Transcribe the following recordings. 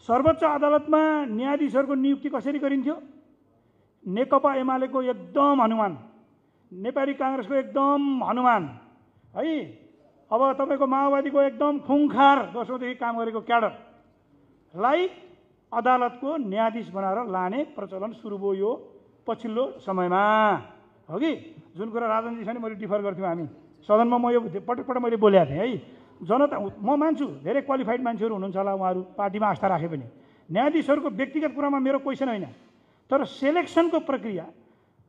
सर्वोच्च अदालतमा न्यायाधीशहरूको नियुक्ति कसरी गरिन्थ्यो? नेकपा एमालेको एकदम हनुमान, नेपाली काङ्ग्रेसको एकदम हनुमान है, अब तपाईँको माओवादीको एकदम खुङखार वर्षौँदेखि काम गरेको क्याडरलाई अदालतको न्यायाधीश बनाएर लाने प्रचलन सुरु भयो यो पछिल्लो समयमा, हो कि? जुन कुरा राजनजीसँग मैले डिफर गर्थ्यौँ हामी सदनमा, म यो पटक पटक मैले बोलेको थिएँ है। जनता, म मान्छु धेरै क्वालिफाइड मान्छेहरू हुनुहुन्छ होला, उहाँहरू पार्टीमा आस्था राखे पनि, न्यायाधीशहरूको व्यक्तिगत कुरामा मेरो क्वेसन होइन, तर सेलेक्सनको प्रक्रिया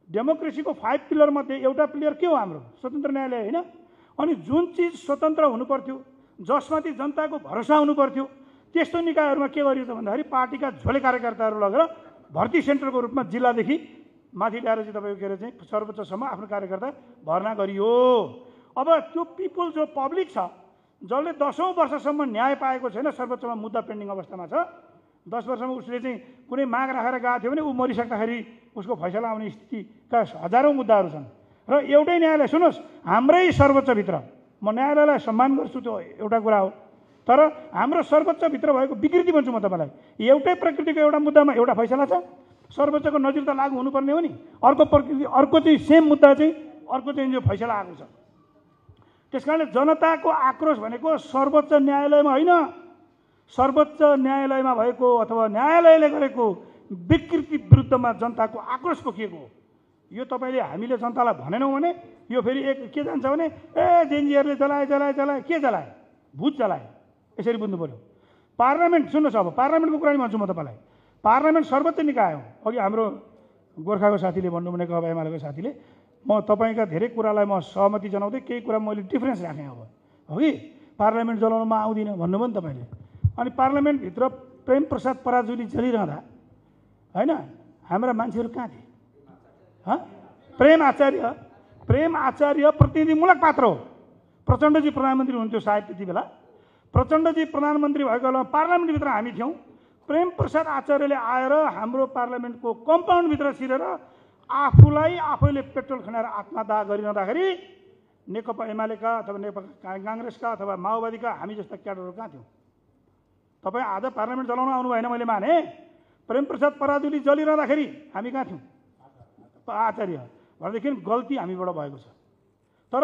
डेमोक्रेसीको 5 पिलरमध्ये एउटा पिलर के हो? हाम्रो स्वतन्त्र न्यायालय होइन? अनि जुन चिज स्वतन्त्र हुनुपर्थ्यो, जसमाथि जनताको भरोसा हुनुपर्थ्यो, त्यस्तो निकायहरूमा के गरियो त भन्दाखेरि पार्टीका झोले कार्यकर्ताहरू लगेर भर्ती सेन्टरको रूपमा जिल्लादेखि माथि ल्याएर चाहिँ तपाईँको के अरे चाहिँ सर्वोच्चसम्म आफ्नो कार्यकर्ता भर्ना गरियो। अब त्यो पिपुल जो पब्लिक छ, जसले 10औं वर्षसम्म न्याय पाएको छैन, सर्वोच्चमा मुद्दा पेन्डिङ अवस्थामा छ, 10 वर्षमा उसले चाहिँ कुनै माग राखेर गएको थियो भने ऊ मरिसक्दाखेरि उसको फैसला आउने स्थितिका हजारौँ मुद्दाहरू छन्। र एउटै न्यायालय, सुन्नुहोस्, हाम्रै सर्वोच्चभित्र, म न्यायालयलाई सम्मान गर्छु, त्यो एउटा कुरा हो, तर हाम्रो सर्वोच्चभित्र भएको विकृति भन्छु म तपाईँलाई। एउटै प्रकृतिको एउटा मुद्दामा एउटा फैसला छ, सर्वोच्चको नजिर त लागू हुनुपर्ने हो नि, अर्को प्रकृति अर्को चाहिँ सेम मुद्दा चाहिँ अर्को चाहिँ जो फैसला आएको छ। त्यसकारणले जनताको आक्रोश भनेको सर्वोच्च न्यायालयमा होइन, सर्वोच्च न्यायालयमा भएको अथवा न्यायालयले गरेको विकृति विरुद्धमा जनताको आक्रोश पोखिएको हो। यो तपाईँले हामीले जनतालाई भनेनौँ भने यो फेरि एक के जान्छ भने जेएनजीहरूले जलाए के जलाए? भूत जलाए, यसरी बुझ्नु पर्यो। पार्लियामेन्ट, सुन्नुहोस्, अब पार्लियामेन्टको कुरा नि भन्छु म तपाईँलाई। पार्लियामेन्ट सर्वोच्च निकाय हो। अघि हाम्रो गोर्खाको साथीले भन्नु भनेको, अब एमालेको साथीले, म तपाईँका धेरै कुरालाई म सहमति जनाउँदै केही कुरा मैले डिफरेन्स राखेँ। अब हो कि पार्लियामेन्ट जलाउनमा आउँदिनँ भन्नुभयो नि तपाईँले। अनि पार्लियामेन्टभित्र प्रेम प्रसाद पराजुली चलिरहँदा होइन हाम्रा मान्छेहरू कहाँ थिए? प्रेम आचार्य प्रतिनिधिमूलक पात्र हो। प्रचण्डजी प्रधानमन्त्री हुनुहुन्थ्यो सायद त्यति बेला, प्रचण्डजी प्रधानमन्त्री भएको बेलामा पार्लियामेन्टभित्र हामी थियौँ। प्रेम प्रसाद आचार्यले आएर हाम्रो पार्लियामेन्टको कम्पाउन्डभित्र छिरेर आफूलाई आफैले पेट्रोल खनाएर आत्मदाह गरिरहँदाखेरि नेकपा एमालेका अथवा नेकपा काङ्ग्रेसका अथवा माओवादीका हामी जस्ता क्याडरहरू कहाँ थियौँ? तपाईँ आज पार्लियामेन्ट जलाउन आउनु भएन, मैले माने। प्रेम प्रसाद पराजुली जलिरहँदाखेरि हामी कहाँ थियौँ? आचार्य भनेदेखि गल्ती हामीबाट भएको छ। तर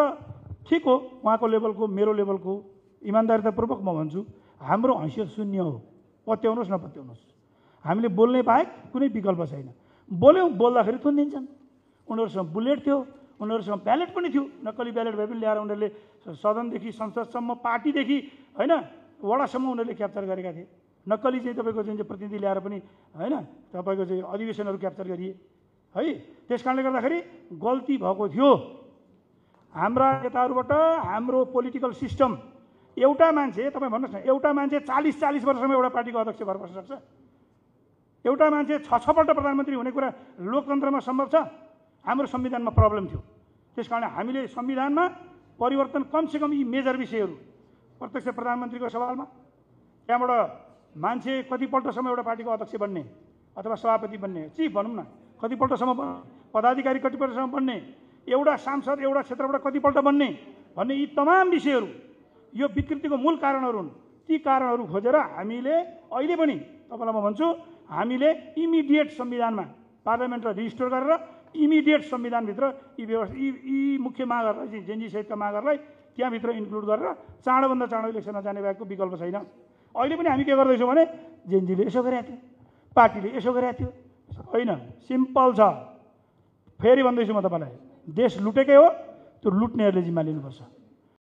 ठिक हो, उहाँको लेभलको मेरो लेभलको इमान्दारितापूर्वक म भन्छु, हाम्रो हैसियत शून्य हो। पत्याउनुहोस् नपत्याउनुहोस्, हामीले बोल्ने बाहेक कुनै विकल्प छैन। बोल्यौँ, बोल्दाखेरि थुनिदिन्छन्। उनीहरूसँग बुलेट थियो, उनीहरूसँग ब्यालेट पनि थियो, नक्कली ब्यालेट भए पनि ल्याएर उनीहरूले सदनदेखि संसदसम्म, पार्टीदेखि होइन वडासम्म उनीहरूले क्याप्चर गरेका थिए। नक्कली चाहिँ तपाईँको चाहिँ प्रतिनिधि ल्याएर पनि होइन तपाईँको चाहिँ अधिवेशनहरू क्याप्चर गरिए है। त्यस कारणले गर्दाखेरि गल्ती भएको थियो हाम्रा नेताहरूबाट। हाम्रो पोलिटिकल सिस्टम, एउटा मान्छे, तपाईँ भन्नुहोस् न, एउटा मान्छे 40 वर्षसम्म एउटा पार्टीको अध्यक्ष भएर बस्न सक्छ? एउटा मान्छे 6 पल्ट प्रधानमन्त्री हुने कुरा लोकतन्त्रमा सम्भव छ? हाम्रो संविधानमा प्रब्लम थियो। त्यस कारण हामीले संविधानमा परिवर्तन कमसेकम यी मेजर विषयहरू, प्रत्यक्ष प्रधानमन्त्रीको सवालमा, त्यहाँबाट मान्छे कतिपल्टसम्म एउटा पार्टीको अध्यक्ष बन्ने अथवा सभापति बन्ने, चिफ भनौँ न, कतिपल्टसम्म पदाधिकारी कतिपल्टसम्म बन्ने, एउटा सांसद एउटा क्षेत्रबाट कतिपल्ट बन्ने भन्ने यी तमाम विषयहरू यो विकृतिको मूल कारणहरू हुन्। ती कारणहरू खोजेर हामीले अहिले पनि तपाईँलाई म भन्छु, हामीले इमिडिएट संविधानमा पार्लियामेन्टलाई रिस्टोर गरेर इमिडिएट संविधानभित्र यी मुख्य मागहरूलाई चाहिँ जेएनजी सहितका मागहरूलाई त्यहाँभित्र इन्क्लुड गरेर चाँडोभन्दा चाँडो इलेक्सनमा जाने भएको विकल्प छैन। अहिले पनि हामी के गर्दैछौँ भने जेएनजीले यसो गरेको थियो, पार्टीले यसो गरेको थियो, होइन, सिम्पल छ। फेरि भन्दैछु म तपाईँलाई, देश लुटेकै हो, त्यो लुट्नेहरूले जिम्मा लिनुपर्छ।